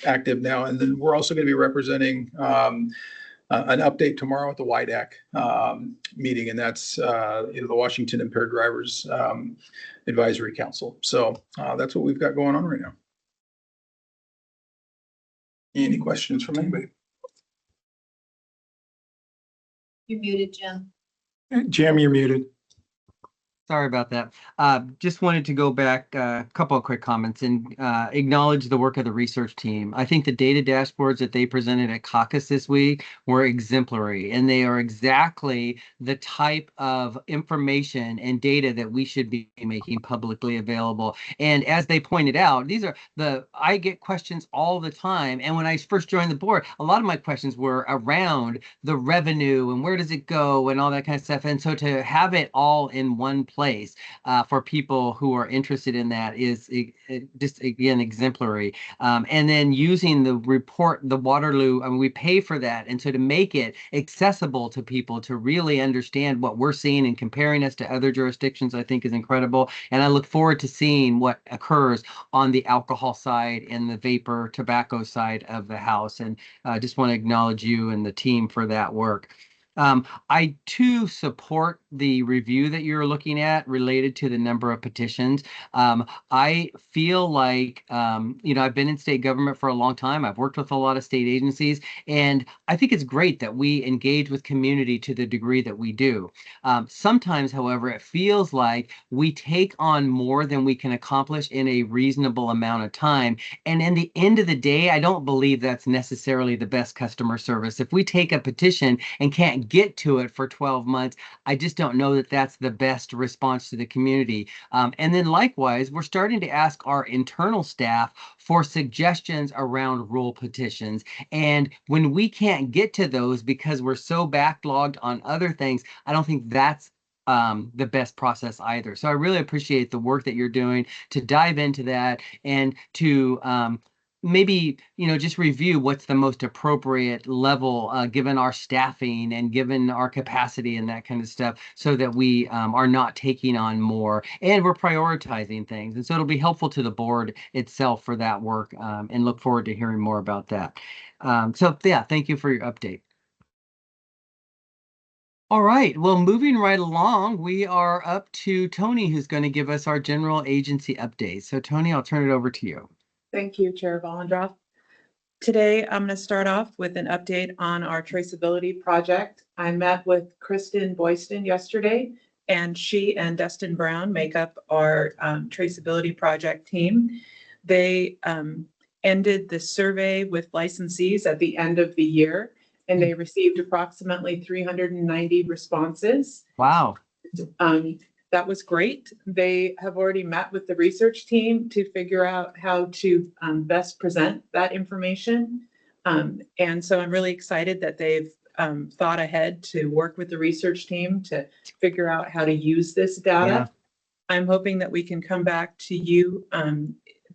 active now. And then we're also going to be representing an update tomorrow at the WIDAC meeting, and that's the Washington Impaired Drivers Advisory Council. So that's what we've got going on right now. Any questions from anybody? You're muted, Jim. Jim, you're muted. Sorry about that. Just wanted to go back a couple of quick comments and acknowledge the work of the research team. I think the data dashboards that they presented at caucus this week were exemplary, and they are exactly the type of information and data that we should be making publicly available. And as they pointed out, I get questions all the time. And when I first joined the board, a lot of my questions were around the revenue and where does it go and all that kind of stuff. And so to have it all in one place for people who are interested in that is just, again, exemplary. And then using the report, the Waterloo, I mean, we pay for that. And so to make it accessible to people to really understand what we're seeing and comparing us to other jurisdictions, I think is incredible. And I look forward to seeing what occurs on the alcohol side and the vapor tobacco side of the house. And I just want to acknowledge you and the team for that work. I too support the review that you're looking at related to the number of petitions. I feel like, I've been in state government for a long time. I've worked with a lot of state agencies, and I think it's great that we engage with community to the degree that we do. Sometimes, however, it feels like we take on more than we can accomplish in a reasonable amount of time. And in the end of the day, I don't believe that's necessarily the best customer service. If we take a petition and can't get to it for 12 months, I just don't know that that's the best response to the community. And then likewise, we're starting to ask our internal staff for suggestions around rule petitions. And when we can't get to those because we're so backlogged on other things, I don't think that's the best process either. So I really appreciate the work that you're doing to dive into that and to maybe, just review what's the most appropriate level given our staffing and given our capacity and that kind of stuff, so that we are not taking on more and we're prioritizing things. And so it'll be helpful to the board itself for that work, and look forward to hearing more about that. So yeah, thank you for your update. All right, well, moving right along, we are up to Tony, who's going to give us our general agency update. So Tony, I'll turn it over to you. Thank you, Chair Vollendroff. Today, I'm going to start off with an update on our traceability project. I met with Kristen Boyston yesterday, and she and Dustin Brown make up our traceability project team. They ended the survey with licensees at the end of the year, and they received approximately 390 responses. Wow. That was great. They have already met with the research team to figure out how to best present that information. And so I'm really excited that they've thought ahead to work with the research team to figure out how to use this data. Yeah. I'm hoping that we can come back to you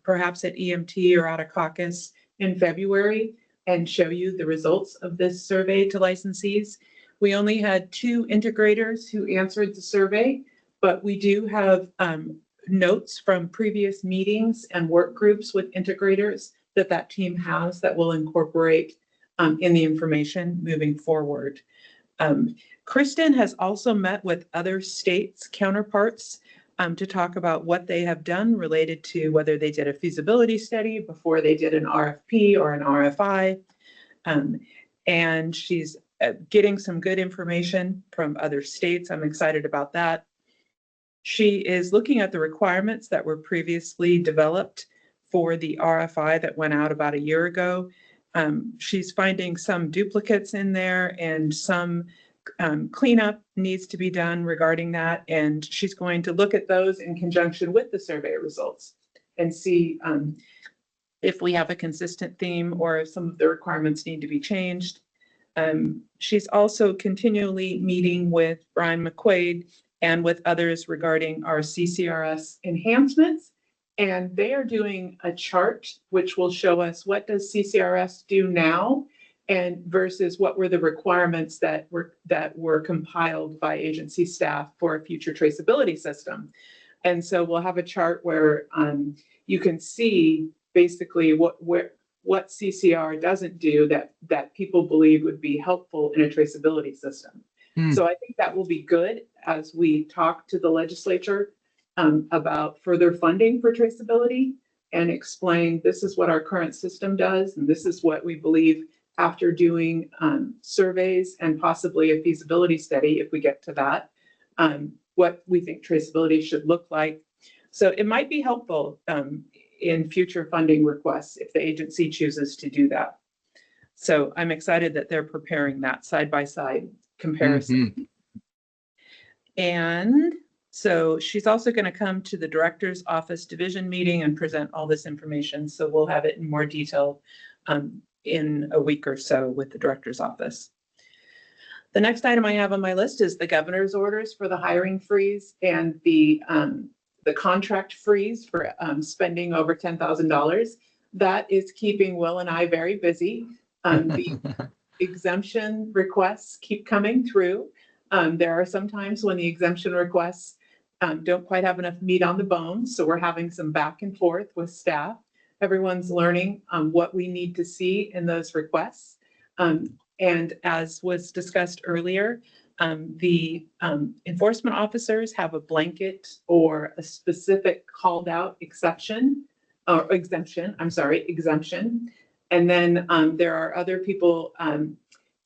perhaps at EMT or out of caucus in February and show you the results of this survey to licensees. We only had 2 integrators who answered the survey, but we do have notes from previous meetings and work groups with integrators that team has that will incorporate in the information moving forward. Kristen has also met with other states' counterparts to talk about what they have done related to whether they did a feasibility study before they did an RFP or an RFI. And she's getting some good information from other states. I'm excited about that. She is looking at the requirements that were previously developed for the RFI that went out about a year ago. She's finding some duplicates in there and some cleanup needs to be done regarding that. And she's going to look at those in conjunction with the survey results and see if we have a consistent theme or if some of the requirements need to be changed. She's also continually meeting with Brian McQuaid and with others regarding our CCRS enhancements. And they are doing a chart which will show us what does CCRS do now and versus what were the requirements that were compiled by agency staff for a future traceability system. And so we'll have a chart where you can see basically what CCR doesn't do that people believe would be helpful in a traceability system. So I think that will be good as we talk to the legislature about further funding for traceability and explain this is what our current system does and this is what we believe after doing surveys and possibly a feasibility study, if we get to that, what we think traceability should look like. So it might be helpful in future funding requests if the agency chooses to do that. So I'm excited that they're preparing that side-by-side comparison. And so she's also going to come to the director's office division meeting and present all this information. So we'll have it in more detail in a week or so with the director's office. The next item I have on my list is the governor's orders for the hiring freeze and the contract freeze for spending over $10,000. That is keeping Will and I very busy. The exemption requests keep coming through. There are some times when the exemption requests don't quite have enough meat on the bone. So we're having some back and forth with staff. Everyone's learning what we need to see in those requests. And as was discussed earlier, the enforcement officers have a blanket or a specific called out exception or exemption. And then there are other people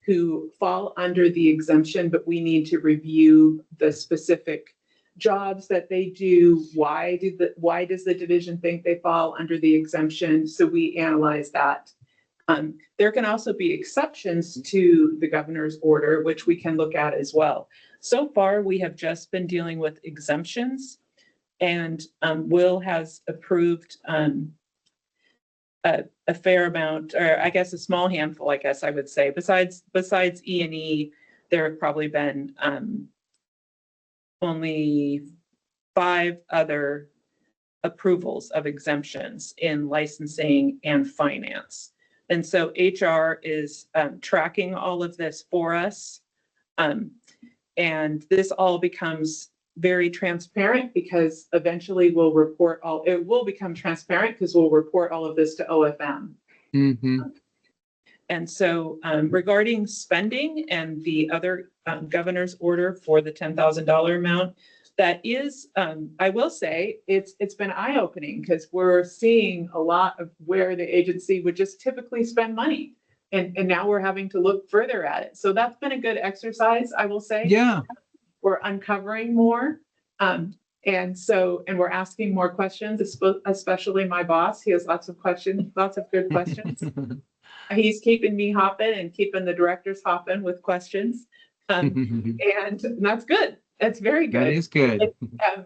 who fall under the exemption, but we need to review the specific jobs that they do. Why does the division think they fall under the exemption? So we analyze that. There can also be exceptions to the governor's order, which we can look at as well. So far, we have just been dealing with exemptions, and Will has approved a fair amount, or I guess a small handful, I guess I would say. Besides E&E, there have probably been only 5 other approvals of exemptions in licensing and finance. And so HR is tracking all of this for us. And this all becomes very transparent because eventually we'll report it will become transparent because we'll report all of this to OFM. And so regarding spending and the other governor's order for the $10,000 amount, that is, I will say, it's been eye-opening because we're seeing a lot of where the agency would just typically spend money. And now we're having to look further at it. So that's been a good exercise, I will say. Yeah. We're uncovering more. And we're asking more questions, especially my boss. He has lots of questions, lots of good questions. He's keeping me hopping and keeping the directors hopping with questions. And that's good. That's very good. That is good.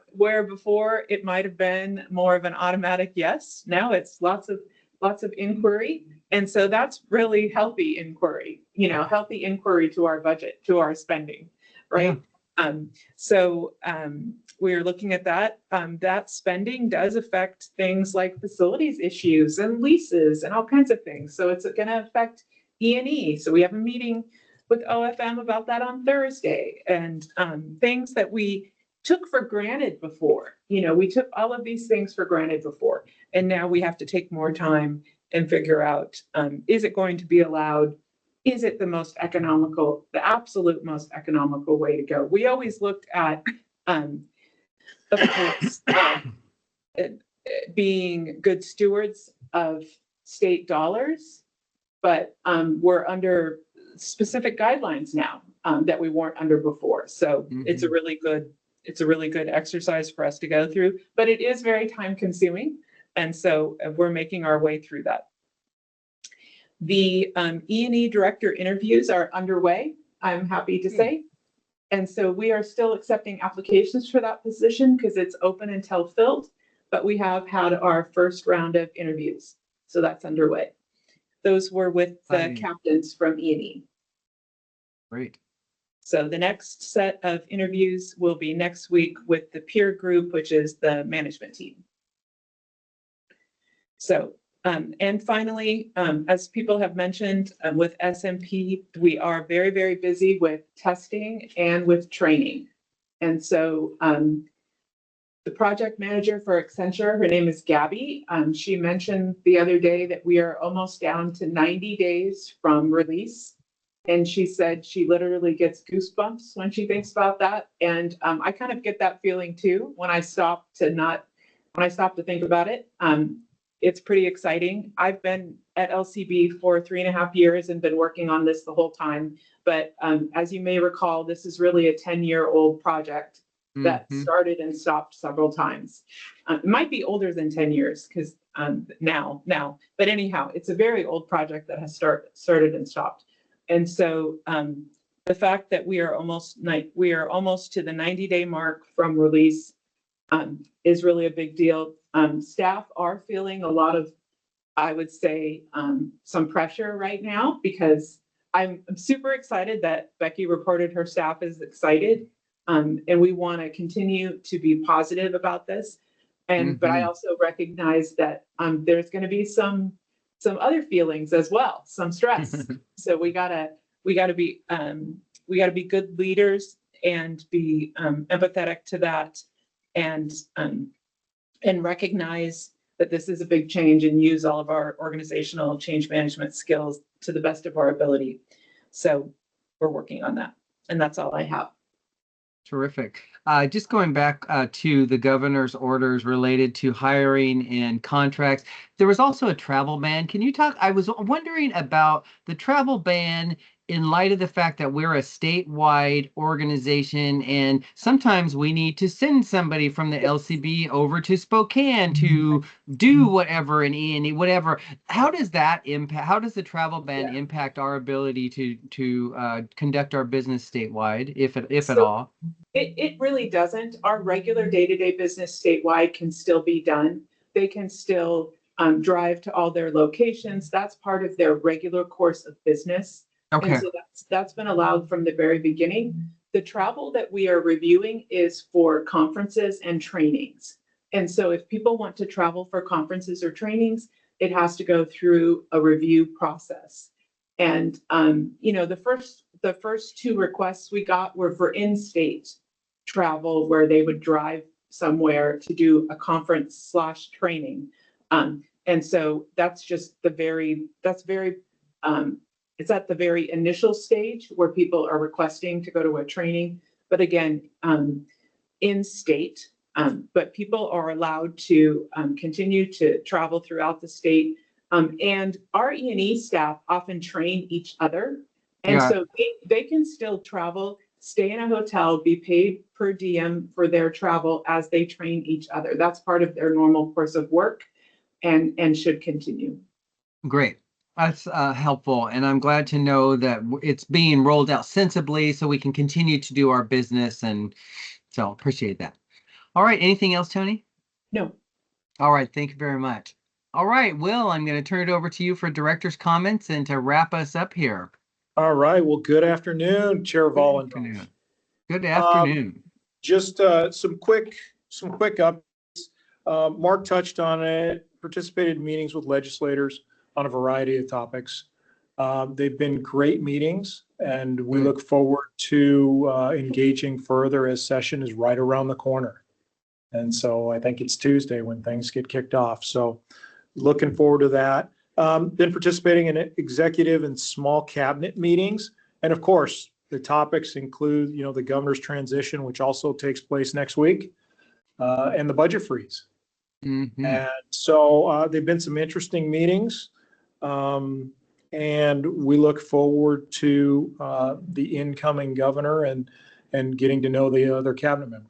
Where before it might have been more of an automatic yes, now it's lots of inquiry. And so that's really healthy inquiry, healthy inquiry to our budget, to our spending, right? Yeah. We're looking at that. That spending does affect things like facilities issues and leases and all kinds of things. So it's going to affect E&E. So we have a meeting with OFM about that on Thursday, and things that we took for granted before. We took all of these things for granted before, and now we have to take more time and figure out, is it going to be allowed? Is it the absolute most economical way to go? We always looked at of course, being good stewards of state dollars, but we're under specific guidelines now that we weren't under before. So it's a really good exercise for us to go through, but it is very time consuming. And so we're making our way through that. The E&E director interviews are underway, I'm happy to say. And so we are still accepting applications for that position because it's open until filled, but we have had our first round of interviews. So that's underway. Those were with the captains from E&E. Great. So the next set of interviews will be next week with the peer group, which is the management team. So, and finally, as people have mentioned, with SMP, we are very, very busy with testing and with training. And so the project manager for Accenture, her name is Gabby. She mentioned the other day that we are almost down to 90 days from release. And she said she literally gets goosebumps when she thinks about that. And I kind of get that feeling too when I stop to think about it. It's pretty exciting. I've been at LCB for 3.5 years and been working on this the whole time. But as you may recall, this is really a 10-year-old project that started and stopped several times. It might be older than 10 years because now, but anyhow, it's a very old project that has started and stopped. And so the fact that we are almost to the 90-day mark from release is really a big deal. Staff are feeling a lot of, I would say, some pressure right now because I'm super excited that Becky reported her staff is excited. And we want to continue to be positive about this. But I also recognize that there's going to be some other feelings as well, some stress. So we gotta be good leaders and be empathetic to that, and recognize that this is a big change and use all of our organizational change management skills to the best of our ability. So we're working on that, and that's all I have. Terrific. Just going back to the governor's orders related to hiring and contracts, there was also a travel ban. Can you talk? I was wondering about the travel ban in light of the fact that we're a statewide organization, and sometimes we need to send somebody from the LCB over to Spokane to do whatever in E&E, whatever. How does that impact? How does the travel ban impact our ability to conduct our business statewide, if at all? It really doesn't. Our regular day-to-day business statewide can still be done. They can still drive to all their locations. That's part of their regular course of business. Okay. And so that's been allowed from the very beginning. The travel that we are reviewing is for conferences and trainings. And so if people want to travel for conferences or trainings, it has to go through a review process. And the first two requests we got were for in-state travel, where they would drive somewhere to do a conference/training. And so that's just it's at the very initial stage where people are requesting to go to a training, but again, in state, but people are allowed to continue to travel throughout the state. And our E&E staff often train each other. And so they can still travel, stay in a hotel, be paid per diem for their travel as they train each other. That's part of their normal course of work and should continue. Great. That's helpful. And I'm glad to know that it's being rolled out sensibly so we can continue to do our business. And so appreciate that. All right. Anything else, Tony? No. All right. Thank you very much. All right, Will, I'm going to turn it over to you for director's comments and to wrap us up here. All right. Well, good afternoon, Chair Volendorf. Good afternoon. Just some quick updates. Mark touched on it, participated in meetings with legislators on a variety of topics. They've been great meetings, and we look forward to engaging further as session is right around the corner. And so I think it's Tuesday when things get kicked off. So looking forward to that. Been participating in executive and small cabinet meetings. And of course, the topics include, the governor's transition, which also takes place next week. and the budget freeze. Mhm. And so there've been some interesting meetings. And we look forward to the incoming governor and getting to know the other cabinet members.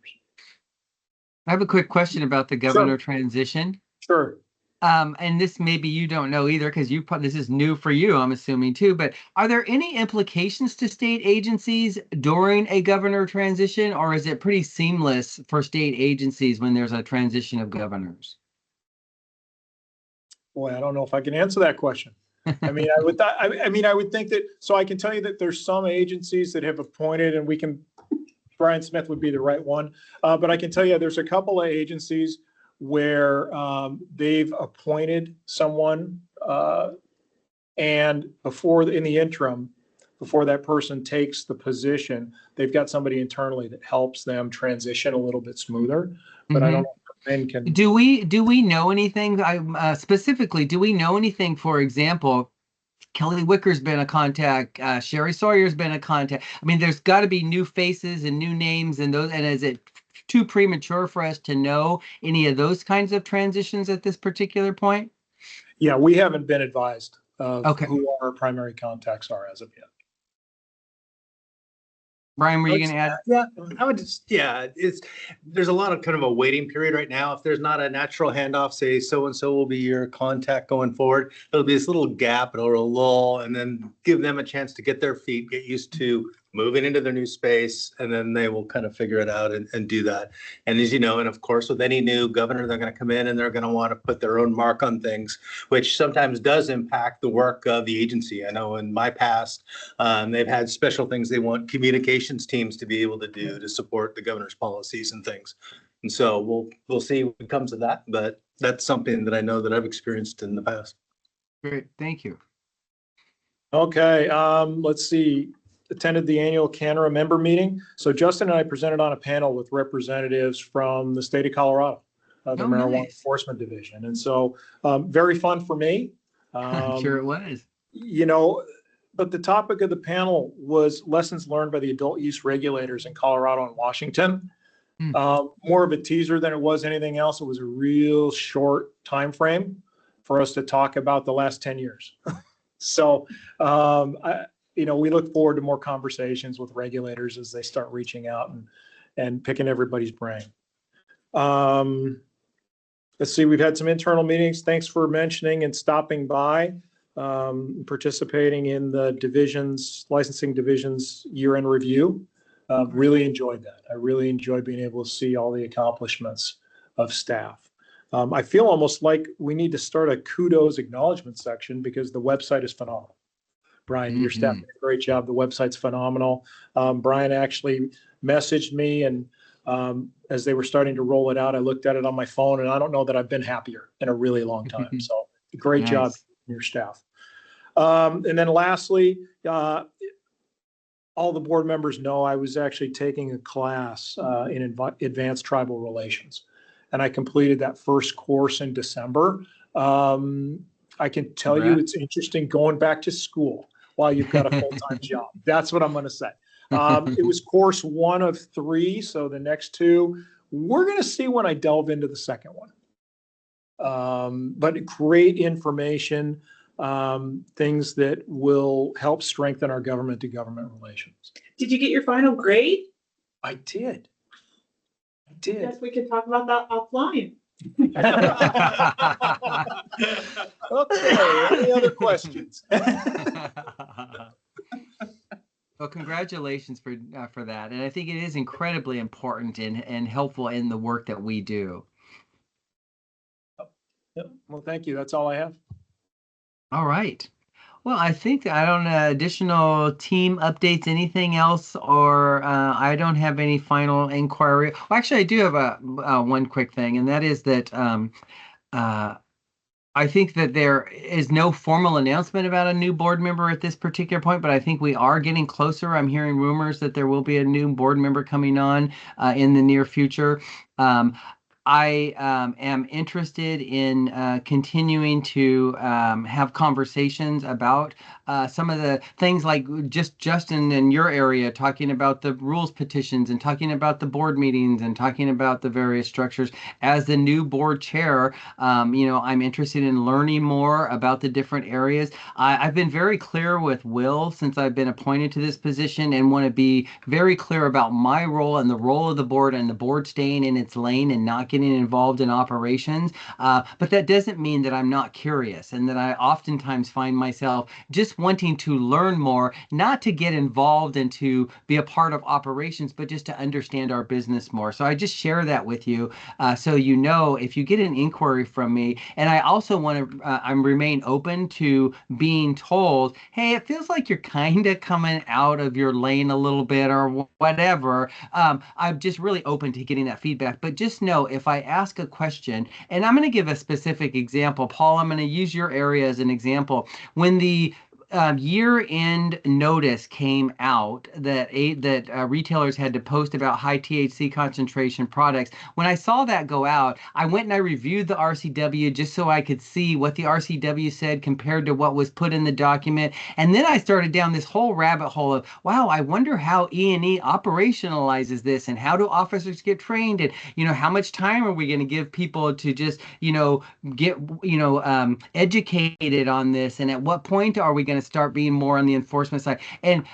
I have a quick question about the governor transition. Sure. And this maybe you don't know either because this is new for you, I'm assuming too. But are there any implications to state agencies during a governor transition, or is it pretty seamless for state agencies when there's a transition of governors? Boy, I don't know if I can answer that question. I mean, I would think that. So I can tell you that there's some agencies that have appointed, and Brian Smith would be the right one. But I can tell you there's a couple of agencies where they've appointed someone, and in the interim, before that person takes the position, they've got somebody internally that helps them transition a little bit smoother. But I don't know if Ben can. Do we know anything? Specifically, do we know anything? For example, Kelly Wicker's been a contact. Sherry Sawyer's been a contact. I mean, there's got to be new faces and new names and those. And is it too premature for us to know any of those kinds of transitions at this particular point? Yeah, we haven't been advised of Okay. who our primary contacts are as of yet. Brian, were you going to add? Yeah, I would just, there's a lot of kind of a waiting period right now. If there's not a natural handoff, say so-and-so will be your contact going forward, there'll be this little gap or a lull, and then give them a chance to get their feet, get used to moving into their new space, and then they will kind of figure it out and do that. And as you know, and of course, with any new governor, they're going to come in and they're going to want to put their own mark on things, which sometimes does impact the work of the agency. I know in my past, they've had special things they want communications teams to be able to do to support the governor's policies and things. And so we'll see what comes of that, but that's something that I know that I've experienced in the past. Great, thank you. Okay, let's see. Attended the annual Canada member meeting. So Justin and I presented on a panel with representatives from the state of Colorado, the Marijuana Enforcement Division. And so very fun for me. I'm sure it was. You know, but the topic of the panel was lessons learned by the adult use regulators in Colorado and Washington. More of a teaser than it was anything else. It was a real short time frame for us to talk about the last 10 years. So we look forward to more conversations with regulators as they start reaching out and picking everybody's brain. Let's see, we've had some internal meetings. Thanks for mentioning and stopping by, participating in the licensing division's year-end review. Really enjoyed that. I really enjoyed being able to see all the accomplishments of staff. I feel almost like we need to start a kudos acknowledgement section because the website is phenomenal. Brian, your staff did a great job. The website's phenomenal. Brian actually messaged me, and as they were starting to roll it out, I looked at it on my phone, and I don't know that I've been happier in a really long time. So great job, your staff. And then lastly, all the board members know I was actually taking a class in advanced tribal relations, and I completed that first course in December. I can tell you it's interesting going back to school while you've got a full-time job. That's what I'm going to say. It was course 1 of 3. So the next 2, we're going to see when I delve into the second one. But great information, things that will help strengthen our government to government relations. Did you get your final grade? I did. Yes, we could talk about that offline. Okay, any other questions? Well, congratulations for that. And I think it is incredibly important and helpful in the work that we do. Yep. Well, thank you. That's all I have. All right. Well, I think I don't additional team updates, anything else, or I don't have any final inquiry. Well, actually, I do have one quick thing, and that is that I think that there is no formal announcement about a new board member at this particular point, but I think we are getting closer. I'm hearing rumors that there will be a new board member coming on in the near future. I am interested in continuing to have conversations about some of the things like just Justin in your area talking about the rules petitions and talking about the board meetings and talking about the various structures. As the new board chair, I'm interested in learning more about the different areas. I've been very clear with Will since I've been appointed to this position and want to be very clear about my role and the role of the board and the board staying in its lane and not getting involved in operations. But that doesn't mean that I'm not curious and that I oftentimes find myself just wanting to learn more, not to get involved and to be a part of operations, but just to understand our business more. So I just share that with you. So if you get an inquiry from me, and I also want to, remain open to being told, hey, it feels like you're kind of coming out of your lane a little bit or whatever. I'm just really open to getting that feedback. But just know if I ask a question, and I'm going to give a specific example, Paul, I'm going to use your area as an example. When the year-end notice came out that retailers had to post about high THC concentration products. When I saw that go out, I went and I reviewed the RCW just so I could see what the RCW said compared to what was put in the document. And then I started down this whole rabbit hole of, wow, I wonder how E&E operationalizes this and how do officers get trained and, how much time are we going to give people to just, get, educated on this, and at what point are we going to start being more on the enforcement side? And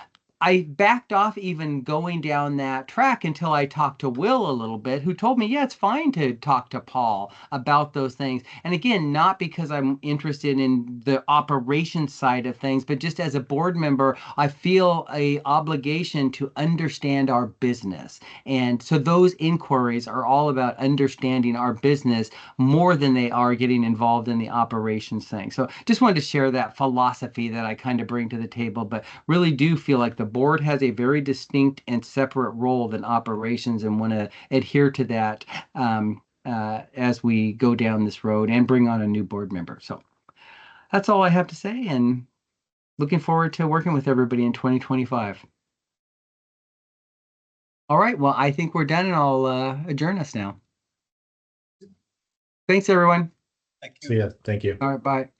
I backed off even going down that track until I talked to Will a little bit, who told me, yeah, it's fine to talk to Paul about those things. And again, not because I'm interested in the operations side of things, but just as a board member, I feel a obligation to understand our business. And so those inquiries are all about understanding our business more than they are getting involved in the operations thing. So just wanted to share that philosophy that I kind of bring to the table, but really do feel like the board has a very distinct and separate role than operations and want to adhere to that as we go down this road and bring on a new board member. So that's all I have to say, and looking forward to working with everybody in 2025. All right, well, I think we're done, and I'll adjourn us now. Thanks, everyone. Thank you. See ya. Thank you. All right, bye.